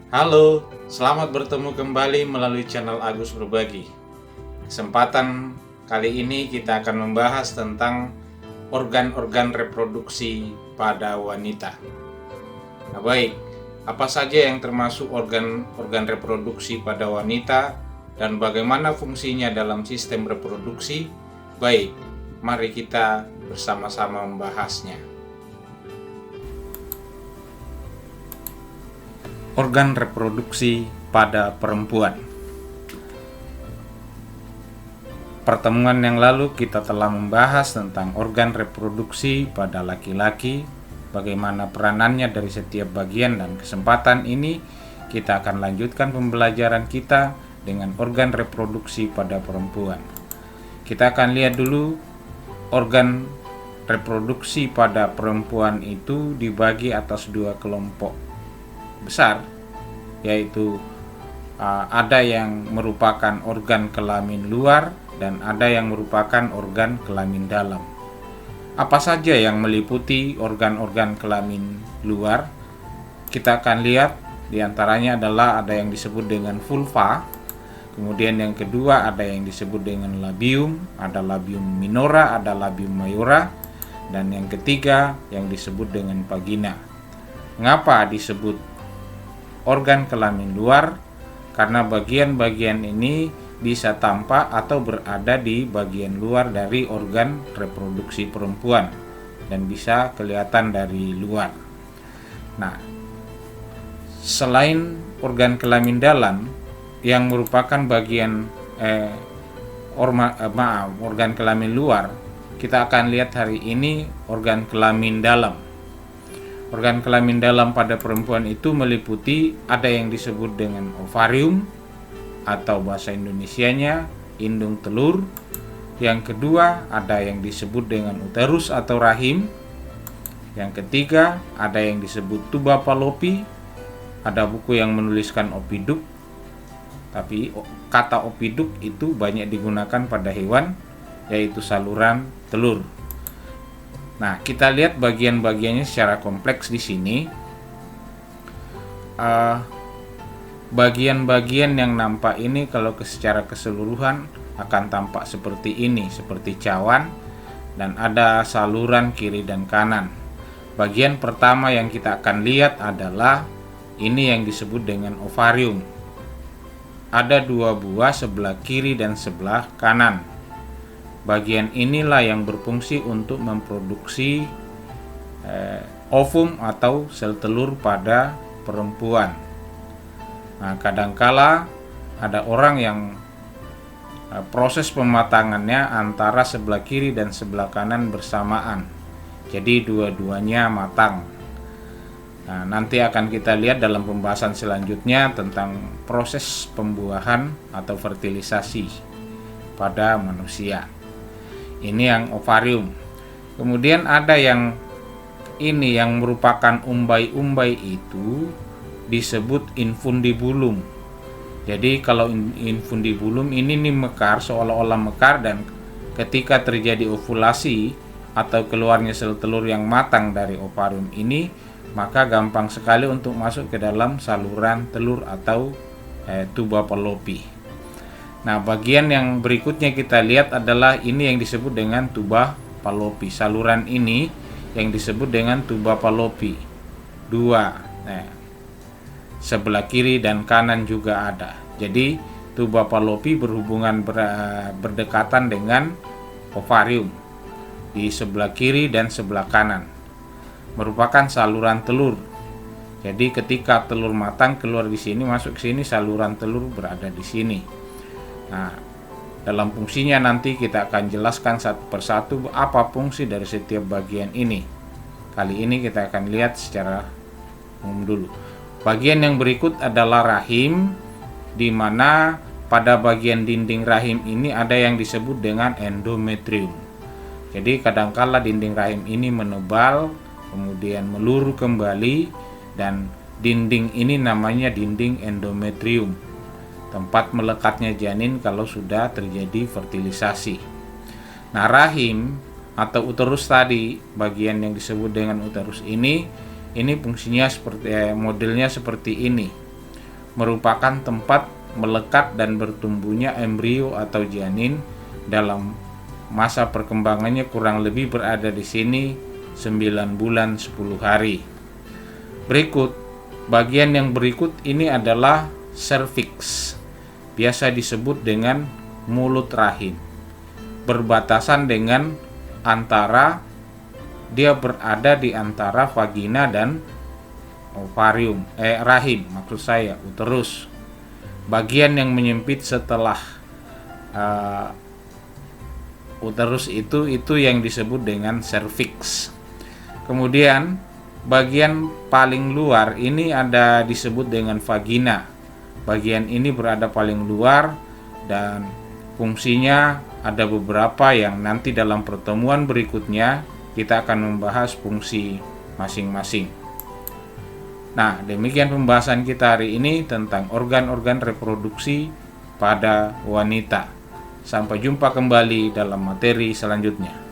Halo, selamat bertemu kembali melalui channel Agus Berbagi. Kesempatan kali ini kita akan membahas tentang organ-organ reproduksi pada wanita. Nah, baik, apa saja yang termasuk organ-organ reproduksi pada wanita dan bagaimana fungsinya dalam sistem reproduksi? Baik, mari kita bersama-sama membahasnya. Organ reproduksi pada perempuan. Pertemuan yang lalu kita telah membahas tentang organ reproduksi pada laki-laki, bagaimana peranannya dari setiap bagian, dan kesempatan ini kita akan lanjutkan pembelajaran kita dengan organ reproduksi pada perempuan. Kita akan lihat dulu organ reproduksi pada perempuan itu dibagi atas dua kelompok besar, yaitu ada yang merupakan organ kelamin luar dan ada yang merupakan organ kelamin dalam. Apa saja yang meliputi organ-organ kelamin luar? Kita akan lihat diantaranya adalah ada yang disebut dengan vulva, kemudian yang kedua ada yang disebut dengan labium, ada labium minora, ada labium majora, dan yang ketiga yang disebut dengan vagina. Mengapa disebut organ kelamin luar? Karena bagian-bagian ini bisa tampak atau berada di bagian luar dari organ reproduksi perempuan dan bisa kelihatan dari luar. Nah, selain organ kelamin dalam yang merupakan bagian organ kelamin luar, kita akan lihat hari ini organ kelamin dalam. Organ kelamin dalam pada perempuan itu meliputi ada yang disebut dengan ovarium atau bahasa Indonesianya indung telur. Yang kedua ada yang disebut dengan uterus atau rahim. Yang ketiga ada yang disebut tuba fallopi. Ada buku yang menuliskan opiduk, tapi kata opiduk itu banyak digunakan pada hewan, yaitu saluran telur. Nah, kita lihat bagian-bagiannya secara kompleks di sini. Bagian-bagian yang nampak ini kalau secara keseluruhan akan tampak seperti ini, seperti cawan, dan ada saluran kiri dan kanan. Bagian pertama yang kita akan lihat adalah ini yang disebut dengan ovarium. Ada dua buah, sebelah kiri dan sebelah kanan. Bagian inilah yang berfungsi untuk memproduksi ovum atau sel telur pada perempuan. Nah, kadangkala ada orang yang proses pematangannya antara sebelah kiri dan sebelah kanan bersamaan. Jadi dua-duanya matang. Nah, nanti akan kita lihat dalam pembahasan selanjutnya tentang proses pembuahan atau fertilisasi pada manusia. Ini yang ovarium. Kemudian ada yang ini yang merupakan umbai-umbai itu disebut infundibulum. Jadi kalau infundibulum ini nih mekar, seolah-olah mekar, dan ketika terjadi ovulasi atau keluarnya sel telur yang matang dari ovarium ini, maka gampang sekali untuk masuk ke dalam saluran telur atau tuba fallopi. Nah, bagian yang berikutnya kita lihat adalah ini yang disebut dengan tuba fallopi. Saluran ini yang disebut dengan tuba fallopi. Dua, sebelah kiri dan kanan juga ada. Jadi tuba fallopi berhubungan berdekatan dengan ovarium di sebelah kiri dan sebelah kanan. Merupakan saluran telur. Jadi ketika telur matang keluar di sini, masuk ke sini, saluran telur berada di sini. Nah, dalam fungsinya nanti kita akan jelaskan satu persatu apa fungsi dari setiap bagian ini. Kali ini kita akan lihat secara umum dulu. Bagian yang berikut adalah rahim, di mana pada bagian dinding rahim ini ada yang disebut dengan endometrium. Jadi kadangkala dinding rahim ini menebal, kemudian meluruh kembali, dan dinding ini namanya dinding endometrium, tempat melekatnya janin kalau sudah terjadi fertilisasi. Nah, rahim atau uterus tadi, bagian yang disebut dengan uterus ini fungsinya seperti modelnya seperti ini. merupakan tempat melekat dan bertumbuhnya embrio atau janin. Dalam masa perkembangannya kurang lebih berada di sini 9 bulan 10 hari. Berikut, bagian yang berikut ini adalah serviks. Biasa disebut dengan mulut rahim. Berbatasan dengan dia berada di antara vagina dan rahim, maksud saya uterus. Bagian yang menyempit setelah uterus itu yang disebut dengan serviks. Kemudian bagian paling luar ini disebut dengan vagina. Bagian ini berada paling luar dan fungsinya ada beberapa yang nanti dalam pertemuan berikutnya kita akan membahas fungsi masing-masing. Nah, demikian pembahasan kita hari ini tentang organ-organ reproduksi pada wanita. Sampai jumpa kembali dalam materi selanjutnya.